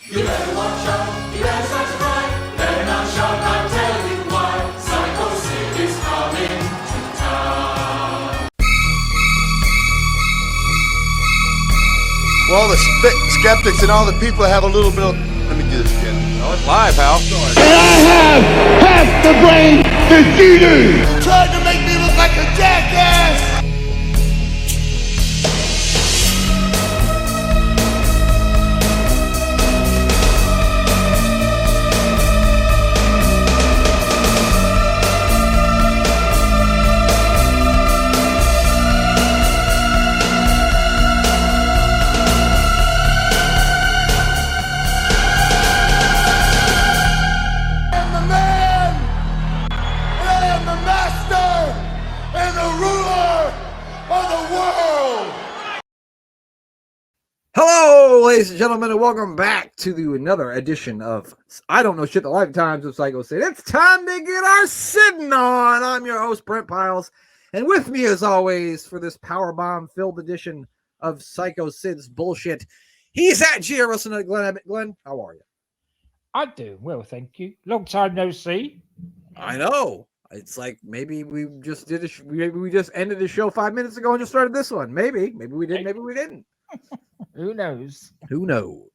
You better watch out, you better start to cry. Better not shout, I'll tell you why. Sycho Sid is coming to town. Well, the skeptics and all the people have a little bit of... Let me do this again. Oh, it's live, pal. And I have half the brain that you do. Tried to make me look like a jackass! Hello, ladies and gentlemen, and welcome back to another edition of I Don't Know Shit, the Lifetimes of Sycho Sid. It's time to get our sitting on. I'm your host, Brent Piles, and with me, as always, for this powerbomb-filled edition of Sycho Sid's bullshit, he's at G. Wilson at Glenn Abbott. Glenn, how are you? I do well, thank you. Long time no see. I know. It's like maybe we just did maybe we just ended the show 5 minutes ago and just started this one. Maybe we did, maybe we didn't. Who knows? Who knows?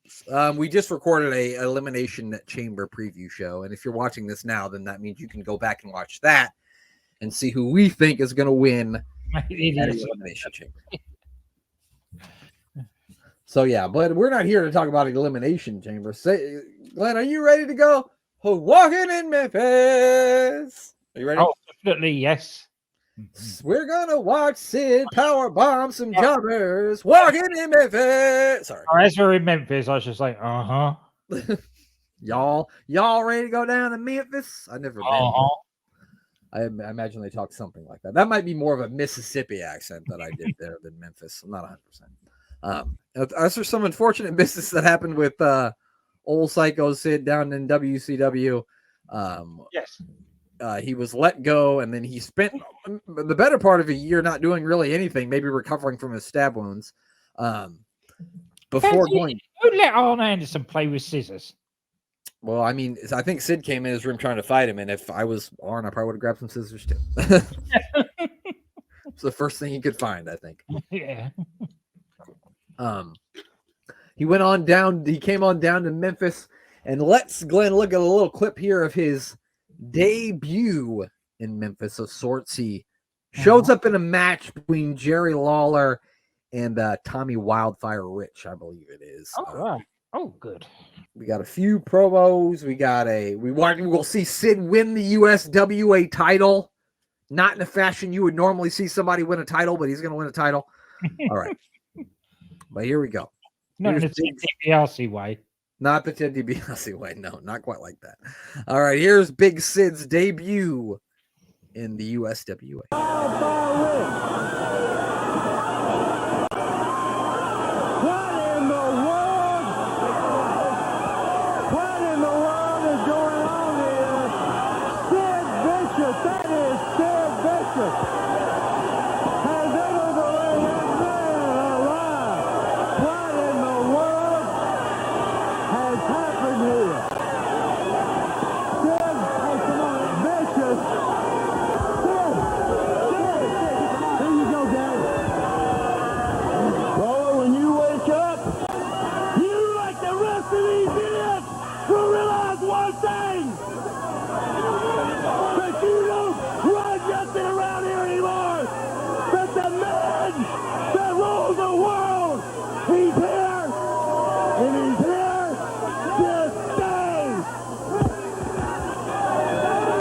We just recorded a Elimination Chamber preview show, and if you're watching this now, then that means you can go back and watch that and see who we think is going to win at Elimination Chamber. So yeah, but we're not here to talk about Elimination Chamber. Glenn, are you ready to go? Walking in Memphis. Are you ready? Oh, definitely yes. We're gonna watch Sid power bomb some jobbers walking in Memphis. Sorry. As we're in Memphis, I was just like, y'all ready to go down to Memphis? I've never been. I imagine they talk something like that. That might be more of a Mississippi accent that I did there than Memphis. I'm not 100%. As for some unfortunate business that happened with old Sycho Sid down in WCW. yes. He was let go, and then he spent the better part of a year not doing really anything, maybe recovering from his stab wounds. Before going, Who let Arn Anderson play with scissors? Well, I mean, I think Sid came in his room trying to fight him, and if I was Arn, I probably would have grabbed some scissors too. It's the first thing he could find, I think. Yeah. He went on down. He came on down to Memphis, and let's Glenn look at a little clip here of his debut in Memphis of sorts. He shows up in a match between Jerry Lawler and Tommy Wildfire Rich, I believe it is. Oh, right. Oh, good. We got a few promos. We'll see Sid win the USWA title, not in the fashion you would normally see somebody win a title, but he's going to win a title. All right, but here we go. Not in the DiBiase way. Not the Ted DiBiase way. No, not quite like that. All right, here's Big Sid's debut in the USWA. What in the world? What in the world is going on here? Sid Vicious, that is Sid Vicious. Has anybody that man alive? What in the world has happened here? Sid, hey, come on, Vicious. Sid, here you go, Daddy. Well, when you wake up, you, like the rest of these idiots, will realize one thing. That you don't run nothing around here anymore. That the man that rules the world, he's here, and he's here to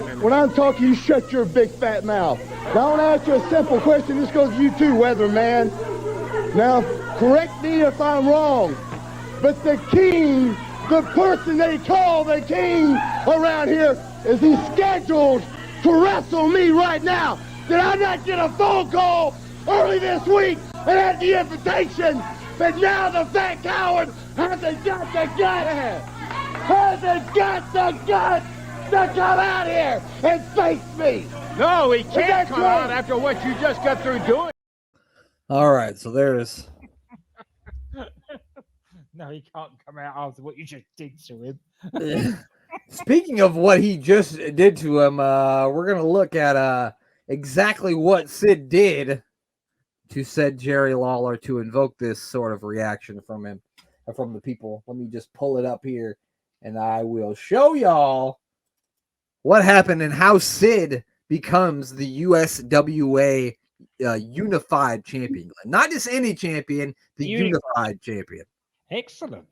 stay. When I'm talking, you shut your big fat mouth. Now, I want to ask you a simple question. This goes to you too, Weatherman. Now, correct me if I'm wrong, but the king, the person they call the king around here, is he scheduled to wrestle me right now? Did I not get a phone call early this week and had the invitation that now the fat coward hasn't got the gut to come out here and face me? No, he can't come out after what you just got through doing. All right, so there's No, he can't come out after what you just did to him. Speaking of what he just did to him, we're gonna look at exactly what Sid did to said Jerry Lawler to invoke this sort of reaction from him, from the people. Let me just pull it up here, and I will show y'all what happened and how Sid becomes the USWA unified champion. Not just any champion, the unified champion. Excellent.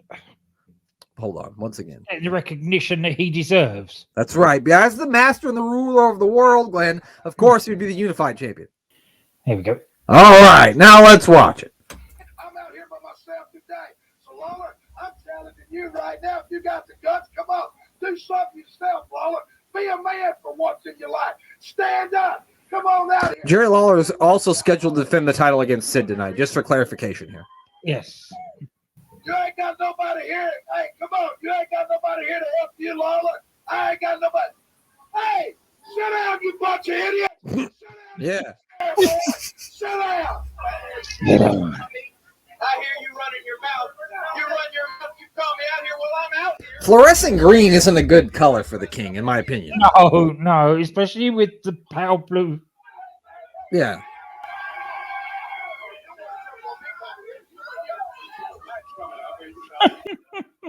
Hold on, once again. And the recognition that he deserves. That's right. As the master and the ruler of the world, Glenn, of course, he would be the unified champion. Here we go. All right, now let's watch it. I'm out here by myself today. So, Lawler, I'm challenging you right now. If you got the guts, come on. Do something yourself, Lawler. Be a man for once in your life. Stand up. Come on out here. Jerry Lawler is also scheduled to defend the title against Sid tonight, just for clarification here. Yes. You ain't got nobody here. Hey, come on. You ain't got nobody here to help you, Lawler. I ain't got nobody. Hey, sit down, you bunch of idiots. Sit down. Yeah. Sit down. Get on. I hear you running your mouth. You run your mouth. You call me out here while I'm out here. Fluorescent green isn't a good color for the king, in my opinion. No, especially with the pale blue. Yeah.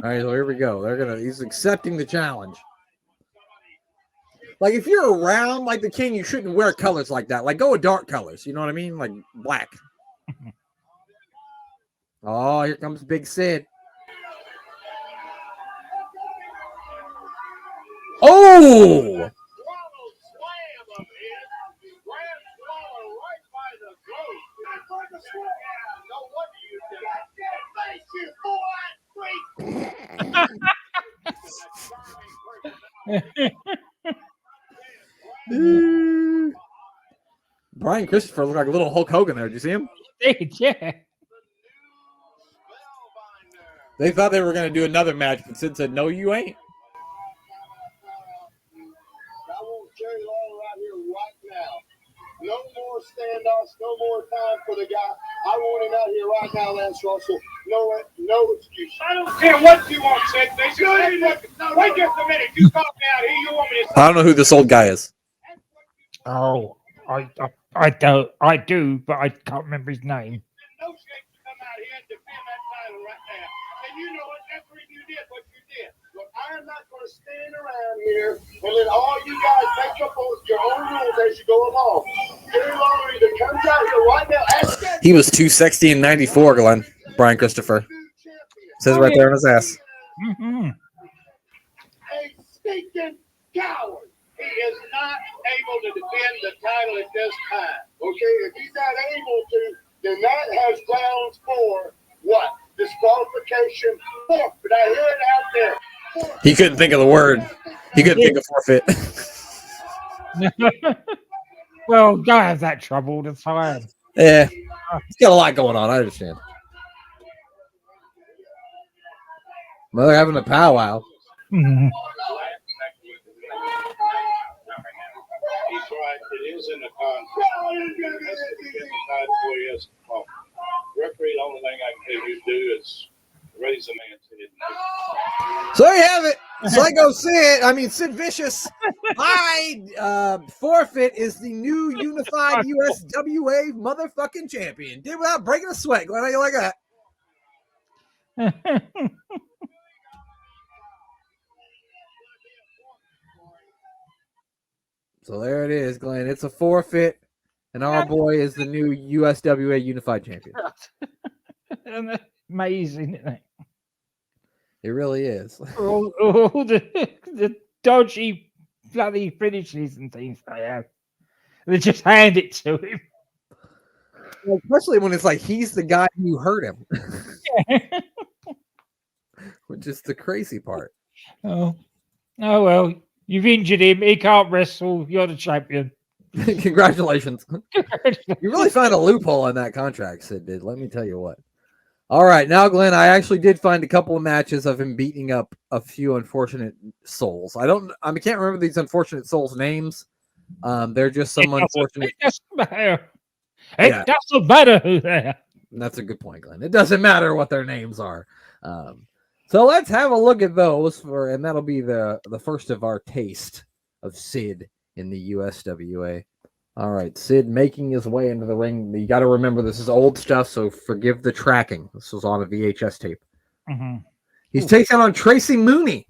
All right, so here we go. He's accepting the challenge. Like, if you're around like the king, you shouldn't wear colors like that. Like, go with dark colors. You know what I mean? Like black. Oh, here comes Big Sid. Oh! Brian Christopher looked like a little Hulk Hogan there. Did you see him? Yeah. They thought they were going to do another match, but Sid said, "No, you ain't." I want Jerry Lawler out here right now. No more standoffs, no more time for the guy. I want him out here right now, Lance Russell. No excuse. I don't care what you want, Sid. Wait just a minute. You called me out here. You want me to I don't know who this old guy is. Oh, I do, but I can't remember his name. no shape to come out here and defend that title right now? And you know what? That's what you did. What you did. Look, I'm not going to stand around here and let all you guys make up your own rules as you go along. Jerry Lawler either comes out here right now. He was 260 in 94, Glenn. Brian Christopher. Says right there on his ass. Mm-hmm. A stinking coward. He is not able to defend the title at this time. Okay, if he's not able to, then that has grounds for what? Disqualification. But I hear it out there. He couldn't think of the word. He couldn't think of forfeit. Well, guy has that trouble all the time. Yeah. He's got a lot going on. I understand. Well, they're having a powwow. Mhm. He's right. It is in the contract. Referee, the only thing I can tell you to do is raise the man's head. So there you have it. Sycho Sid, Sid Vicious. Forfeit is the new unified USWA motherfucking champion. Did without breaking a sweat. Glenn, how you like that? So there it is, Glenn. It's a forfeit, and our boy is the new USWA unified champion. Amazing, isn't it? It really is. All the dodgy bloody finishes and things they have. They just hand it to him. Especially when it's like he's the guy who hurt him. Which is the crazy part. Oh well. You've injured him. He can't wrestle. You're the champion. Congratulations. You really found a loophole on that contract, Sid did. Let me tell you what. All right. Now, Glenn, I actually did find a couple of matches of him beating up a few unfortunate souls. I can't remember these unfortunate souls' names. They're just some unfortunate. It doesn't matter. It doesn't matter who they are. That's a good point, Glenn. It doesn't matter what their names are. So let's have a look at those and that'll be the first of our taste of Sid in the USWA. All right, Sid making his way into the ring. You got to remember this is old stuff, so forgive the tracking. This was on a VHS tape. Mm-hmm. He's taking on Tracy Mooney.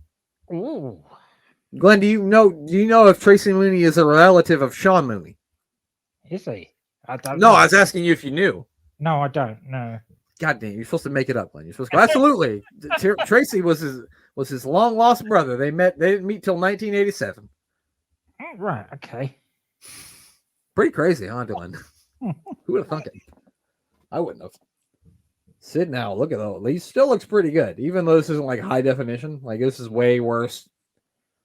Ooh. Glenn, do you know if Tracy Mooney is a relative of Sean Mooney? Is he? I don't No, know. I was asking you if you knew. No, I don't know. God damn, you're supposed to make it up, Glenn. You're supposed to go, absolutely. Tracy was his long lost brother. They didn't meet till 1987. Oh, right, okay. Pretty crazy, huh, Glenn? Who would have thunk it? I wouldn't have. Sid now, look at that. He still looks pretty good, even though this isn't like high definition. Like this is way worse,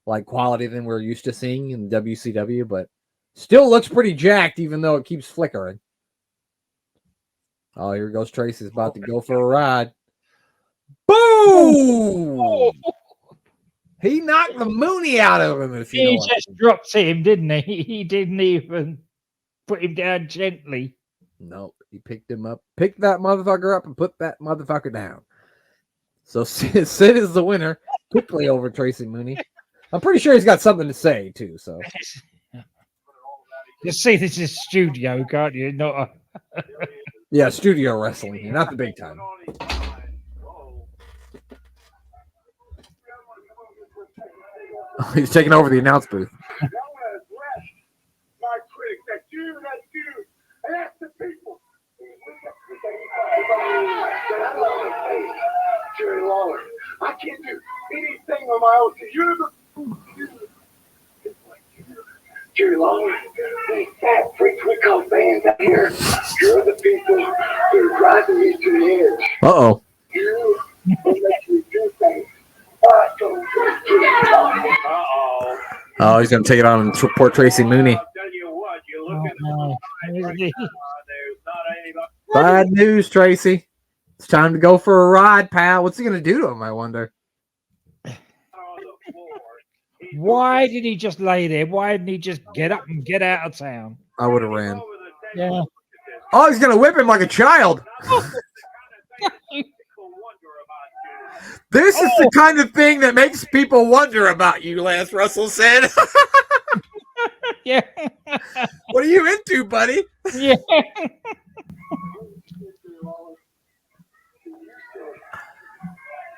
like quality than we're used to seeing in WCW, but still looks pretty jacked, even though it keeps flickering. Oh, here goes Tracy's about to go for a ride. Boom! He knocked the Mooney out of him. If you know He just dropped him, didn't he? He didn't even put him down gently. No, he picked him up, picked that motherfucker up, and put that motherfucker down. So Sid is the winner, quickly over Tracy Mooney. I'm pretty sure he's got something to say too. So you see, this is studio, can't you? Not a... yeah, studio wrestling here, not the big time. Oh, he's taking over the announce booth. I want to address my critics. That's you, and that's the people. Jerry Lawler, I can't do anything on my own. You're the Jerry Lawler, these fat freaks we call fans out here. You're the people that are driving me to the edge. Uh-oh. You will make me do things. Oh, he's going to take it on and support Tracy Mooney. I'll tell you what, you look at the there's not anybody. Bad news, Tracy. It's time to go for a ride, pal. What's he going to do to him, I wonder? On the floor. Why did he just lay there? Why didn't he just get up and get out of town? I would have ran. Yeah. Oh, he's going to whip him like a child. This is the kind of thing that makes people wonder about you, Lance Russell said. Yeah. What are you into, buddy? Yeah.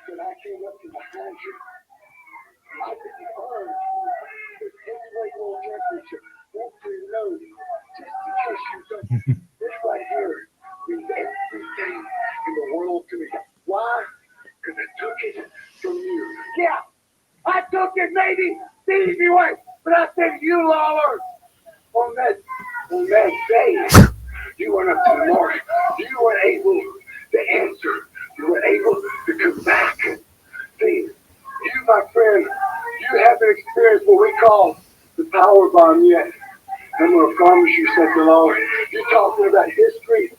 When I came up to behind you, I didn't earn the heavyweight world championship. Won't you know, just to kiss you something. This right here means everything in the world to me. Why? Because I took it from you. Yeah, I took it maybe the easy way, but I said you, Lawler, on that day, you went up to the north. You were able to answer. You were able to come back. See, you, my friend, you haven't experienced what we call the power bomb yet. I'm going to promise you something, Lord. You're talking about history.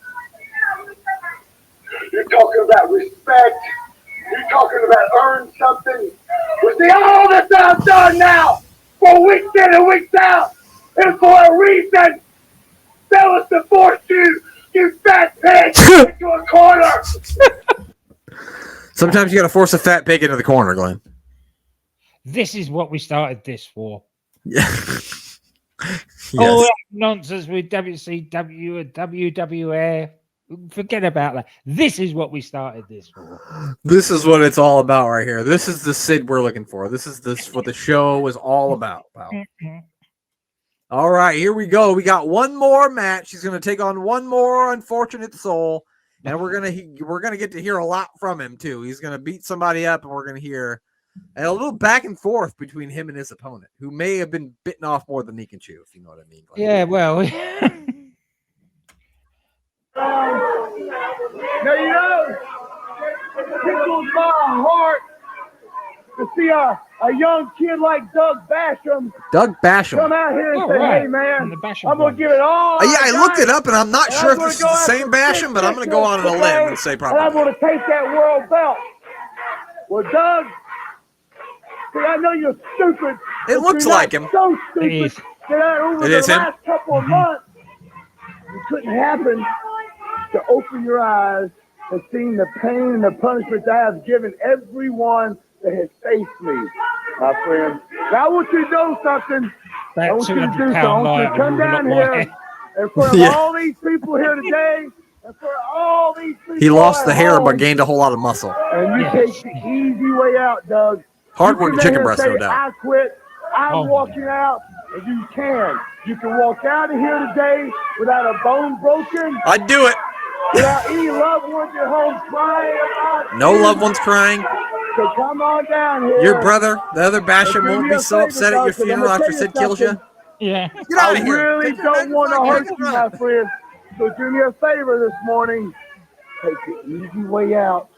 You're talking about respect. You're talking about earn something. Well, see, all that I've done now, for weeks in and weeks out, is for a reason. That was to force you fat pig, into a corner. Sometimes you got to force a fat pig into the corner, Glenn. This is what we started this for. Yeah. All Yes. that nonsense with WCW and WWA. Forget about that. This is what we started this for. This is what it's all about right here. This is the Sid we're looking for. This is what the show is all about, pal. All right, here we go. We got one more match. He's going to take on one more unfortunate soul, and we're gonna get to hear a lot from him too. He's going to beat somebody up, and we're going to hear a little back and forth between him and his opponent, who may have been bitten off more than he can chew, if you know what I mean. Glenn. Yeah, well. Now, you know, it tickles my heart to see a young kid like Doug Basham Doug Basham. come out here and Oh, say, right. hey, man, And the Basham I'm going to give it all. Yeah, I looked it up, and I'm not And sure I'm if this is gonna the go same after Basham, but I'm going to go on a today, limb and say And I'm probably. going to take that world belt. Well, Doug, see, I know you're stupid. It but looks you're like not him. So It stupid is. that over It the is him. last couple of months, it couldn't happen to open your eyes and seen the pain and the punishment that I have given everyone that has faced me, my friend. Now I want you to know something. I That want you to do 200 something. I pound want you lighter to come will down look here like in front of Yeah. all these people here today, and for all these people He lost the at hair home, but gained a whole lot of muscle. and you Yes. take the easy way out, Doug. Hard-working You chicken can breast, say, no doubt. I quit. I'm Oh. walking out, and you can. You can walk out of here today without a bone broken, I'd do it. without any loved ones at home crying about No you. loved ones crying. So come on down here. Your brother, the other Basham, And do won't me be a so favor, upset at Doug, your 'cause I'm funeral gonna after tell you Sid kills you. something. Yeah. Get out I of here. really Take your don't want to podcast hurt you, run. my friend. So do me a favor this morning. Take the easy way out.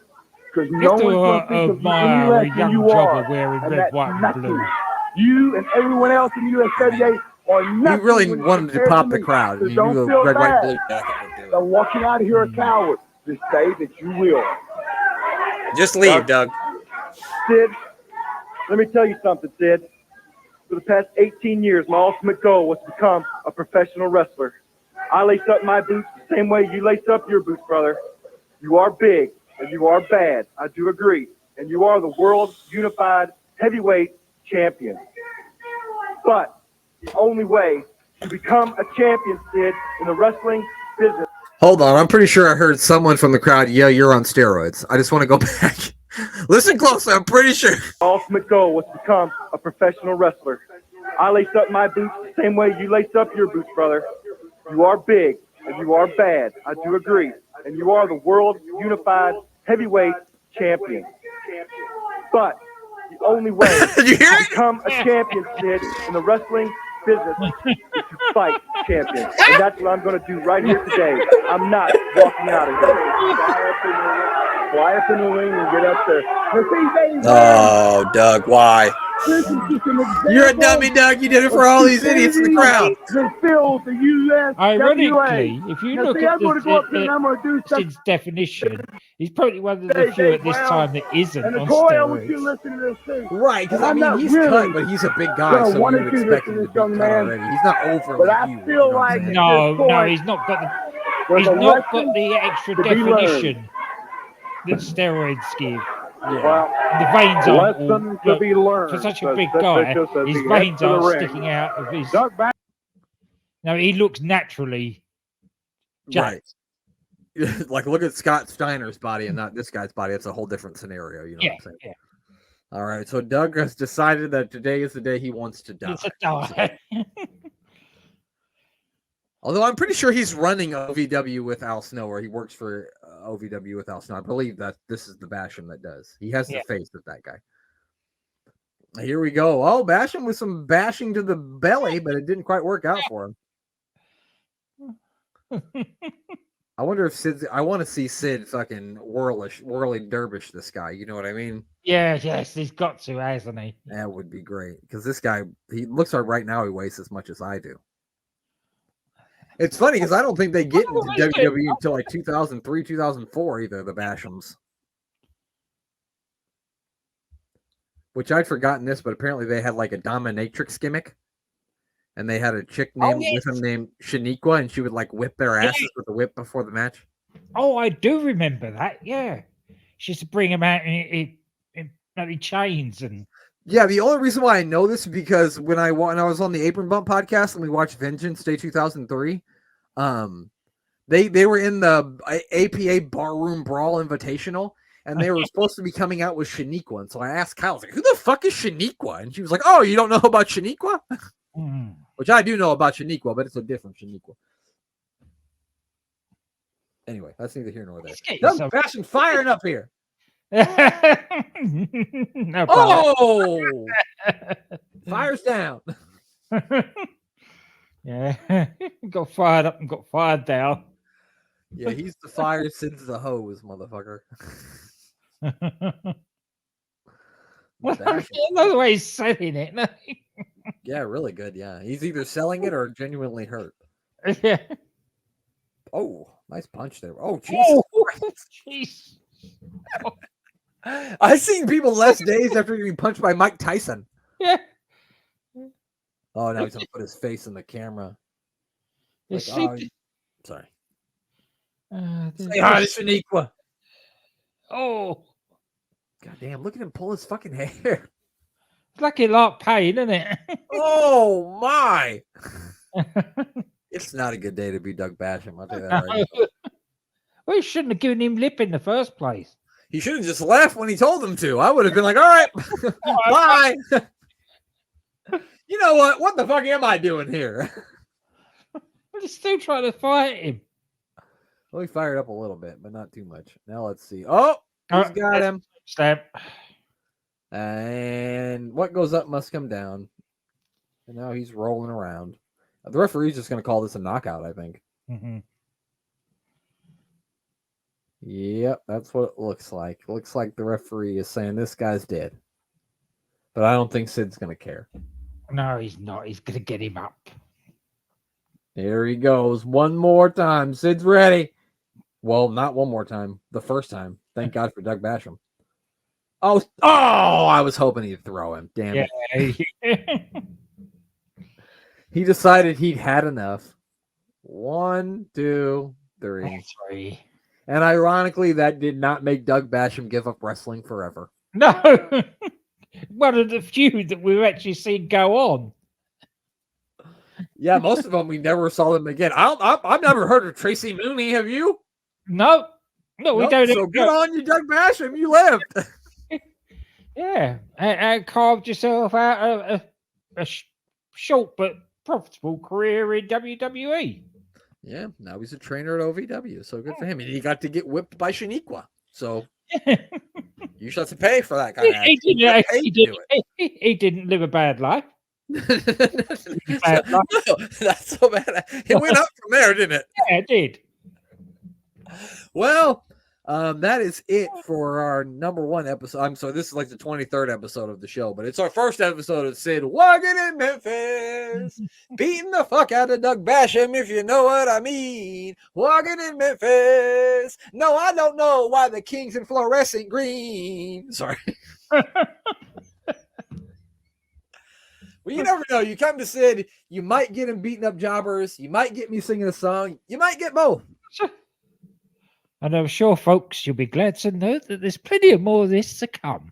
Because You no have one's to going to think of you any admire a less than young you jobber are. wearing And red, that's white, and nothing. blue. You and everyone else in USWA are nothing. You really when wanted to compared pop the me. crowd. So And you don't knew a feel red, white, bad. blue jacket would do I'm it. walking out of here a coward. Just say that you will. Just leave, Doug. Sid, let me tell you something, Sid. For the past 18 years, my ultimate goal was to become a professional wrestler. I lace up my boots the same way you lace up your boots, brother. You are big, and you are bad. I do agree. And you are the world unified heavyweight champion. But the only way to become a champion, Sid, in the wrestling business. Hold on. I'm pretty sure I heard someone from the crowd yell, "You're on steroids." I just want to go back. Listen closely. I'm pretty sure. My ultimate goal was to become a professional wrestler. I lace up my boots the same way you lace up your boots, brother. You are big, and you are bad. I do agree. And you are the world unified heavyweight champion. But the only way Did you hear to it? become a champion, Sid, in the wrestling business is to fight champions. And that's what I'm going to do right here today. I'm not walking out of here. Fly up in the ring and get up there. Now, see, they Oh, Doug, why? This is just an example. You're a dummy, Doug. You did it for all these idiots in the crowd. The filth, the USWA. Ironically, if you Now, look see, at I'm going to go up here and I'm going to do something. Sid's definition, he's probably one of the Hey, few hey, at this Brown. time that isn't And on Nicole, I want you to steroids. listen to this too. Right, because I I'm mean, not he's really cut, but he's a big guy, gonna so wanna you would do expect this him to to this be young cut man. already. He's not overly But I huge, feel you know what I'm like saying? No, this point, he's not got there's he's a not lesson got the extra to be learned. definition that steroids give. Well, The veins aren't all, lesson to look, be learned. for such a says big Sid guy, Vicious as his he heads veins to the aren't ring. sticking out of his. Doug back. No, he looks naturally jacked. Right. Like, look at Scott Steiner's body and not this guy's body. It's a whole different scenario, you know Yeah, what I'm saying? yeah. All right, so Doug has decided that today is the day he wants to die. It's a die. Although I'm pretty sure he's running OVW with Al Snow, or he works for OVW with Al Snow. I believe that this is the Basham that does. He has the face of that guy. Here we go. Oh, Basham with some bashing to the belly, but it didn't quite work out for him. I wonder if Sid's. I want to see Sid fucking whirly dervish this guy. You know what I mean? Yes, he's got to, hasn't he? That would be great because this guy, he looks like right now he weighs as much as I do. It's funny because I don't think they get into WWE until like 2003, 2004, either the Bashams. Which I'd forgotten this, but apparently they had like a dominatrix gimmick. And they had a chick named with him named Shaniqua, and she would like whip their asses with a whip before the match. Oh, I do remember that. Yeah, she used to bring him out in bloody chains and. Yeah, the only reason why I know this is because when I was on the Apron Bump podcast and we watched Vengeance Day 2003, they were in the APA Barroom Brawl Invitational, and they were supposed to be coming out with Shaniqua. And so I asked Kyle, I was like, "Who the fuck is Shaniqua?" And she was like, "Oh, you don't know about Shaniqua?" Which I do know about Shaniqua, but it's a different Shaniqua. Anyway, that's neither here nor there. Doug Basham firing up here. No Oh, fires down. Yeah, got fired up and got fired down. Yeah, he's the fire, Sid's the hose, motherfucker. Another way he's selling it. Yeah, really good. Yeah, he's either selling it or genuinely hurt. Yeah. Oh, nice punch there. Oh, Jesus. Jeez. I've seen people less days after getting punched by Mike Tyson. Yeah. Oh, now he's gonna put his face in the camera. Like, Sorry. say hi to Shaniqua. Oh, God damn, look at him pull his fucking hair. it's like a lot pain, isn't it? Oh my. It's not a good day to be Doug Basham. I'll tell you that right now. Well, you shouldn't have given him lip in the first place. He should have just left when he told him to. I would have been like, all right, bye. You know what? What the fuck am I doing here? But he's still trying to fight him. Well, he fired up a little bit, but not too much. Now let's see. Oh, he's got him. Stamp. And what goes up must come down. And now he's rolling around. The referee's just going to call this a knockout, I think. Mm-hmm. Yep, that's what it looks like. Looks like the referee is saying this guy's dead. But I don't think Sid's going to care. No, he's not. He's going to get him up. There he goes. One more time. Sid's ready. Well, not one more time. The first time. Thank God for Doug Basham. Oh, I was hoping he'd throw him. Damn it. He decided he'd had enough. 1, 2, 3. 3. And ironically, that did not make Doug Basham give up wrestling forever. No. One of the few that we've actually seen go on. Yeah, most of them we never saw them again. I've never heard of Tracy Mooney. Have you? No. No, we don't. So good on you, Doug Basham. You lived. Yeah. And carved yourself out a short but profitable career in WWE. Yeah, now he's a trainer at OVW. So good for him. And he got to get whipped by Shaniqua. So you should have to pay for that kind of action. He didn't live a bad life. No, that's so bad. It went up from there, didn't it? Yeah, it did. Well, that is it for our number 1 episode. I'm sorry, this is like the 23rd episode of the show, but it's our first episode of Sid walking in Memphis, beating the fuck out of Doug Basham, if you know what I mean. Walking in Memphis. No, I don't know why the King's in fluorescent green. Sorry. Well, you never know. You come to Sid, you might get him beating up jobbers. You might get me singing a song. You might get both. And I'm sure, folks, you'll be glad to know that there's plenty of more of this to come.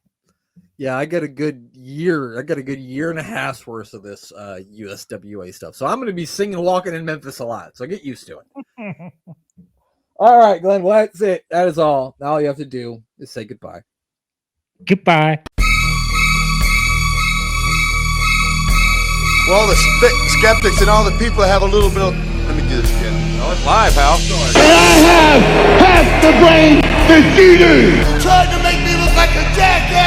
Yeah, I got a good year. I got a good year and a half's worth of this USWA stuff. So I'm going to be singing Walking in Memphis a lot. So get used to it. All right, Glenn. Well, that's it. That is all. Now all you have to do is say goodbye. Goodbye. Well, the skeptics and all the people have a little bit of... Let me do this again. Oh, it's live, pal. And I have half the brain that you do. Trying to make me look like a jackass.